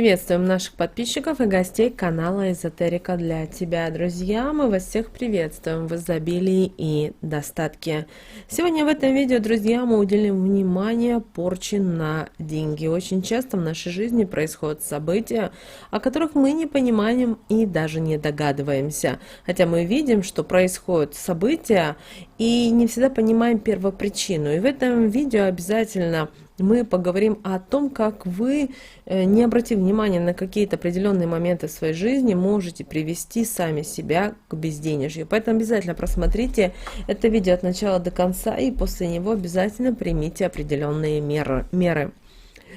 Приветствуем наших подписчиков и гостей канала Эзотерика для тебя, друзья. Мы вас всех приветствуем в изобилии и достатке. Сегодня в этом видео, друзья, мы уделим внимание порче на деньги. Очень часто в нашей жизни происходят события, о которых мы не понимаем и даже не догадываемся. Хотя мы видим, что происходят события и не всегда понимаем первопричину. И в этом видео обязательно мы поговорим о том, как вы, не обратив внимания на какие-то определенные моменты в своей жизни, можете привести сами себя к безденежью. Поэтому обязательно просмотрите это видео от начала до конца и после него обязательно примите определенные меры.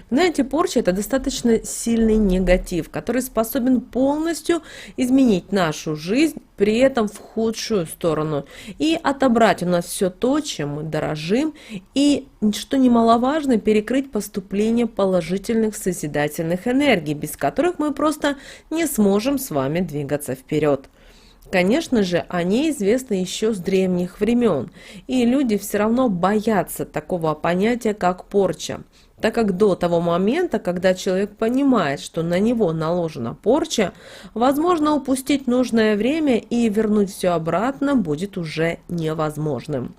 Знаете, порча – это достаточно сильный негатив, который способен полностью изменить нашу жизнь, при этом в худшую сторону, и отобрать у нас все то, чем мы дорожим, и, что немаловажно, перекрыть поступление положительных созидательных энергий, без которых мы просто не сможем с вами двигаться вперед. Конечно же, они известны еще с древних времен, и люди все равно боятся такого понятия, как порча, так как до того момента, когда человек понимает, что на него наложена порча, возможно упустить нужное время и вернуть все обратно будет уже невозможным.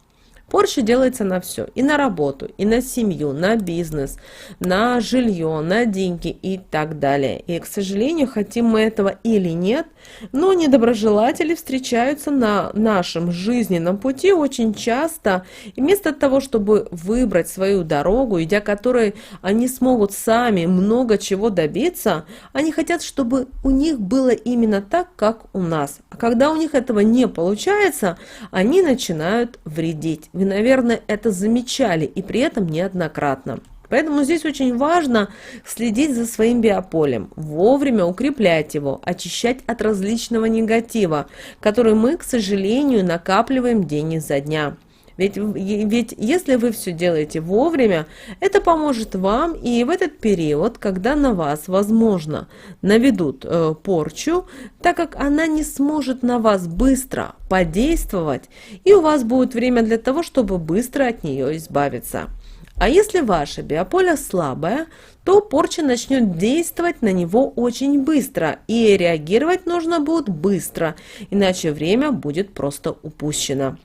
Порча делается на все, и на работу, и на семью, на бизнес, на жилье, на деньги и так далее. И, к сожалению, хотим мы этого или нет, но недоброжелатели встречаются на нашем жизненном пути очень часто. И вместо того, чтобы выбрать свою дорогу, идя которой они смогут сами много чего добиться, они хотят, чтобы у них было именно так, как у нас. А когда у них этого не получается, они начинают вредить. Вы, наверное, это замечали, и при этом неоднократно. Поэтому здесь очень важно следить за своим биополем, вовремя укреплять его, очищать от различного негатива, который мы, к сожалению, накапливаем день изо дня. Ведь если вы все делаете вовремя, это поможет вам и в этот период, когда на вас, возможно, наведут порчу, так как она не сможет на вас быстро подействовать, и у вас будет время для того, чтобы быстро от нее избавиться. А если ваше биополе слабое, то порча начнет действовать на него очень быстро, и реагировать нужно будет быстро, иначе время будет просто упущено.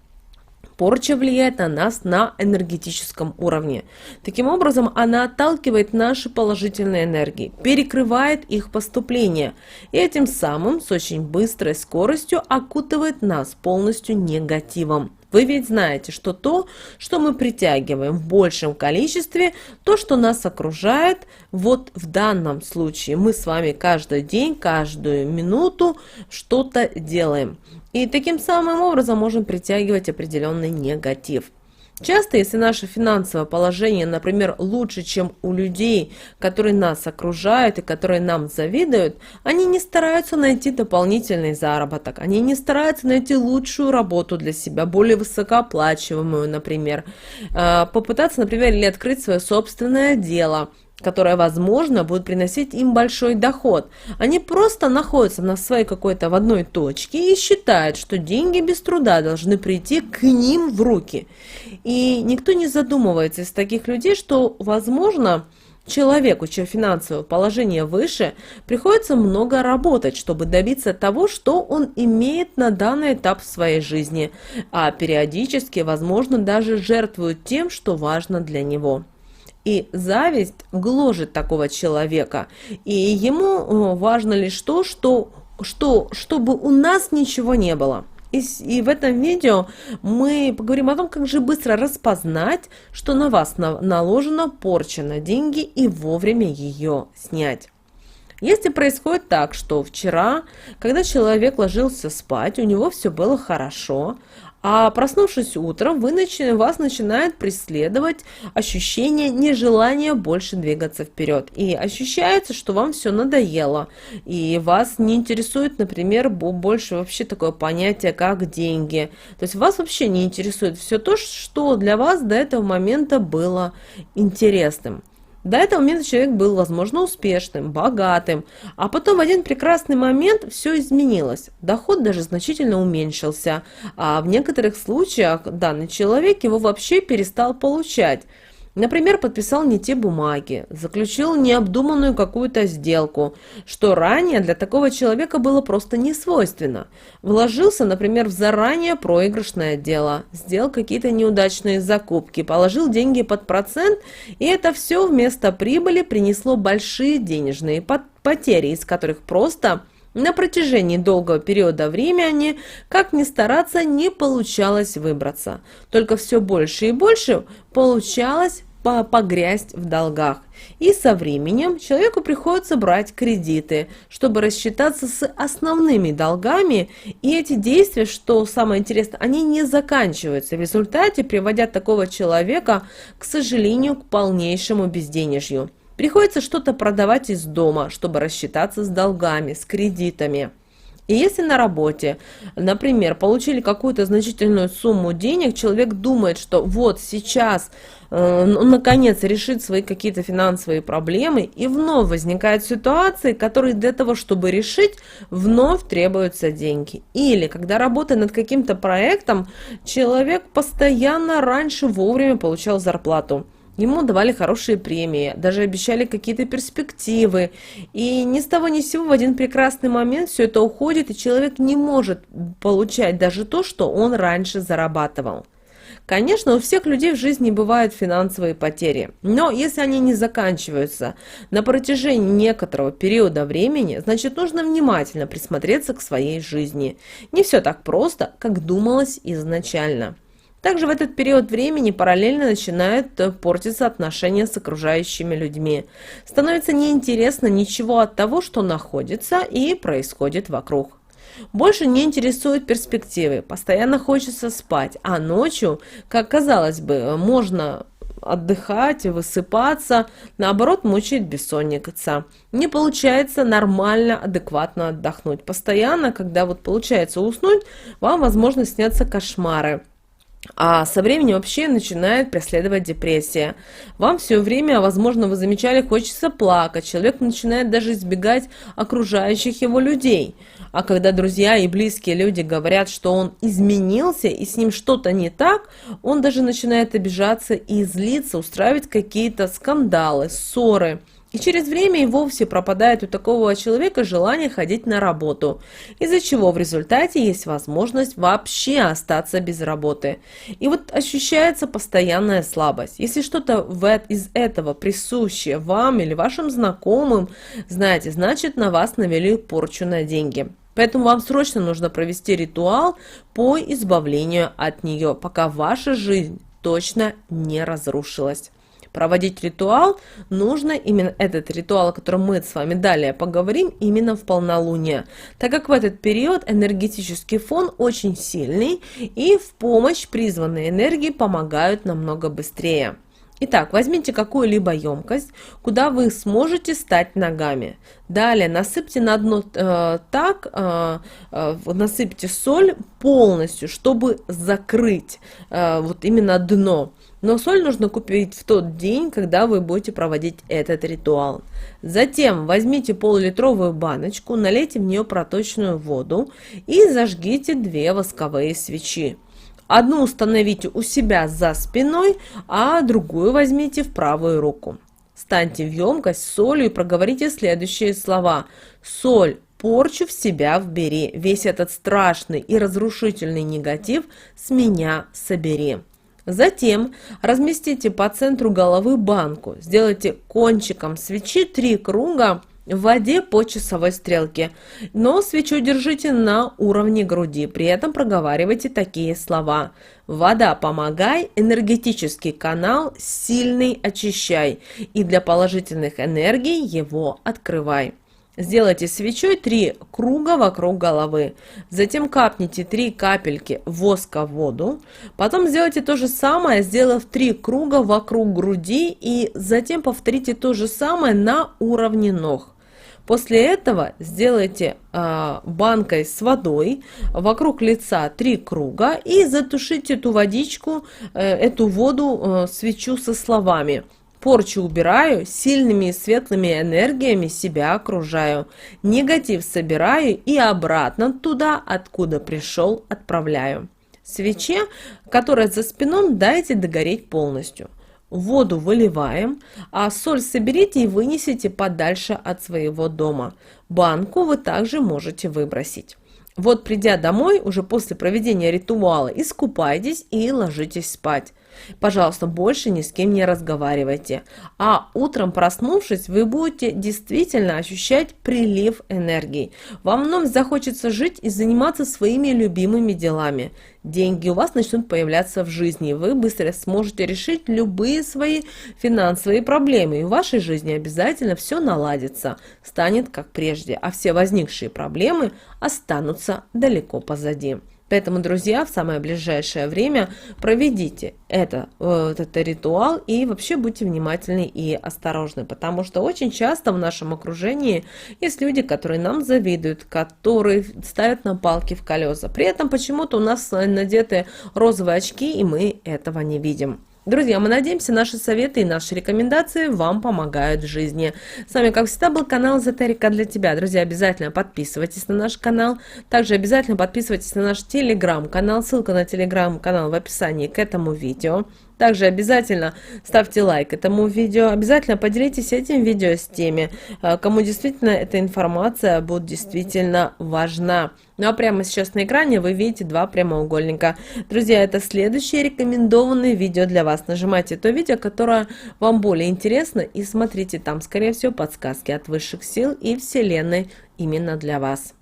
Порча влияет на нас на энергетическом уровне. Таким образом, она отталкивает наши положительные энергии, перекрывает их поступление и этим самым с очень быстрой скоростью окутывает нас полностью негативом. Вы ведь знаете, что то, что мы притягиваем в большем количестве, то, что нас окружает, вот в данном случае мы с вами каждый день, каждую минуту что-то делаем. И таким самым образом можем притягивать определенный негатив. Часто, если наше финансовое положение, например, лучше, чем у людей, которые нас окружают и которые нам завидуют, они не стараются найти дополнительный заработок, они не стараются найти лучшую работу для себя, более высокооплачиваемую, например, попытаться, например, или открыть свое собственное дело, которое, возможно, будет приносить им большой доход. Они просто находятся на своей какой-то в одной точке и считают, что деньги без труда должны прийти к ним в руки. И никто не задумывается из таких людей, что, возможно, человеку, чье финансовое положение выше, приходится много работать, чтобы добиться того, что он имеет на данный этап в своей жизни, а периодически, возможно, даже жертвует тем, что важно для него. И зависть гложет такого человека, и ему важно лишь то, чтобы у нас ничего не было. И в этом видео мы поговорим о том, как же быстро распознать, что на вас наложена порча на деньги и вовремя ее снять. Если происходит так, что вчера, когда человек ложился спать, у него все было хорошо, а проснувшись утром, вас начинает преследовать ощущение нежелания больше двигаться вперед. И ощущается, что вам все надоело. И вас не интересует, например, больше вообще такое понятие, как деньги. То есть вас вообще не интересует все то, что для вас до этого момента было интересным. До этого момента человек был, возможно, успешным, богатым, а потом в один прекрасный момент все изменилось. Доход даже значительно уменьшился, а в некоторых случаях данный человек его вообще перестал получать. Например, подписал не те бумаги, заключил необдуманную какую-то сделку, что ранее для такого человека было просто не свойственно. Вложился, например, в заранее проигрышное дело, сделал какие-то неудачные закупки, положил деньги под процент, и это все вместо прибыли принесло большие денежные потери, из которых просто на протяжении долгого периода времени, как ни стараться, не получалось выбраться. Только все больше и больше получалось погрязть в долгах. И со временем человеку приходится брать кредиты, чтобы рассчитаться с основными долгами. И эти действия, что самое интересное, они не заканчиваются, в результате приводя такого человека, к сожалению, к полнейшему безденежью. Приходится что-то продавать из дома, чтобы рассчитаться с долгами, с кредитами. И если на работе, например, получили какую-то значительную сумму денег, человек думает, что вот сейчас он наконец решит свои какие-то финансовые проблемы, и вновь возникают ситуации, которые для того, чтобы решить, вновь требуются деньги. Или когда работая над каким-то проектом, человек постоянно раньше вовремя получал зарплату. Ему давали хорошие премии, даже обещали какие-то перспективы. И ни с того ни с сего в один прекрасный момент все это уходит, и человек не может получать даже то, что он раньше зарабатывал. Конечно, у всех людей в жизни бывают финансовые потери, но если они не заканчиваются на протяжении некоторого периода времени, значит нужно внимательно присмотреться к своей жизни. Не все так просто, как думалось изначально. Также в этот период времени параллельно начинают портиться отношения с окружающими людьми. Становится неинтересно ничего от того, что находится и происходит вокруг. Больше не интересуют перспективы, постоянно хочется спать, а ночью, как казалось бы, можно отдыхать, высыпаться, наоборот, мучает бессонница. Не получается нормально, адекватно отдохнуть. Постоянно, когда вот получается уснуть, вам, возможно, снятся кошмары. А со временем вообще начинает преследовать депрессия. Вам все время, возможно, вы замечали, хочется плакать. Человек начинает даже избегать окружающих его людей. А когда друзья и близкие люди говорят, что он изменился и с ним что-то не так, он даже начинает обижаться и злиться, устраивать какие-то скандалы, ссоры. И через время и вовсе пропадает у такого человека желание ходить на работу, из-за чего в результате есть возможность вообще остаться без работы. И вот ощущается постоянная слабость. Если что-то из этого присуще вам или вашим знакомым, знаете, значит на вас навели порчу на деньги. Поэтому вам срочно нужно провести ритуал по избавлению от нее, пока ваша жизнь точно не разрушилась. Проводить ритуал нужно, именно этот ритуал, о котором мы с вами далее поговорим, именно в полнолуние, так как в этот период энергетический фон очень сильный и в помощь призванные энергии помогают намного быстрее. Итак, возьмите какую-либо емкость, куда вы сможете стать ногами. Далее насыпьте на дно насыпьте соль полностью, чтобы закрыть вот именно дно. Но соль нужно купить в тот день, когда вы будете проводить этот ритуал. Затем возьмите пол-литровую баночку, налейте в нее проточную воду и зажгите 2 восковые свечи. Одну установите у себя за спиной, а другую возьмите в правую руку. Станьте в емкость с солью и проговорите следующие слова. «Соль, порчу в себя вбери, весь этот страшный и разрушительный негатив с меня собери». Затем разместите по центру головы банку, сделайте кончиком свечи 3 круга в воде по часовой стрелке, но свечу держите на уровне груди, при этом проговаривайте такие слова: «Вода, помогай, энергетический канал сильный очищай, и для положительных энергий его открывай». Сделайте свечой 3 круга вокруг головы, затем капните 3 капельки воска в воду, потом сделайте то же самое, сделав 3 круга вокруг груди, и затем повторите то же самое на уровне ног. После этого сделайте банкой с водой вокруг лица 3 круга и затушите эту водичку, эту воду, свечу со словами: «Порчу убираю, сильными и светлыми энергиями себя окружаю, негатив собираю и обратно туда, откуда пришел, отправляю». Свече, которая за спиной, дайте догореть полностью. Воду выливаем, а соль соберите и вынесите подальше от своего дома. Банку вы также можете выбросить. Вот придя домой, уже после проведения ритуала, искупайтесь и ложитесь спать. Пожалуйста, больше ни с кем не разговаривайте. А утром, проснувшись, вы будете действительно ощущать прилив энергии. Вам вновь захочется жить и заниматься своими любимыми делами. Деньги у вас начнут появляться в жизни. Вы быстро сможете решить любые свои финансовые проблемы. И в вашей жизни обязательно все наладится, станет как прежде. А все возникшие проблемы останутся далеко позади. Поэтому, друзья, в самое ближайшее время проведите этот ритуал и вообще будьте внимательны и осторожны, потому что очень часто в нашем окружении есть люди, которые нам завидуют, которые ставят нам палки в колеса. При этом почему-то у нас надеты розовые очки, и мы этого не видим. Друзья, мы надеемся, наши советы и наши рекомендации вам помогают в жизни. С вами, как всегда, был канал Эзотерика для тебя. Друзья, обязательно подписывайтесь на наш канал. Также обязательно подписывайтесь на наш телеграм-канал. Ссылка на телеграм-канал в описании к этому видео. Также обязательно ставьте лайк этому видео, обязательно поделитесь этим видео с теми, кому действительно эта информация будет действительно важна. Ну а прямо сейчас на экране вы видите два прямоугольника. Друзья, это следующее рекомендованное видео для вас. Нажимайте то видео, которое вам более интересно, и смотрите там, скорее всего, подсказки от высших сил и Вселенной именно для вас.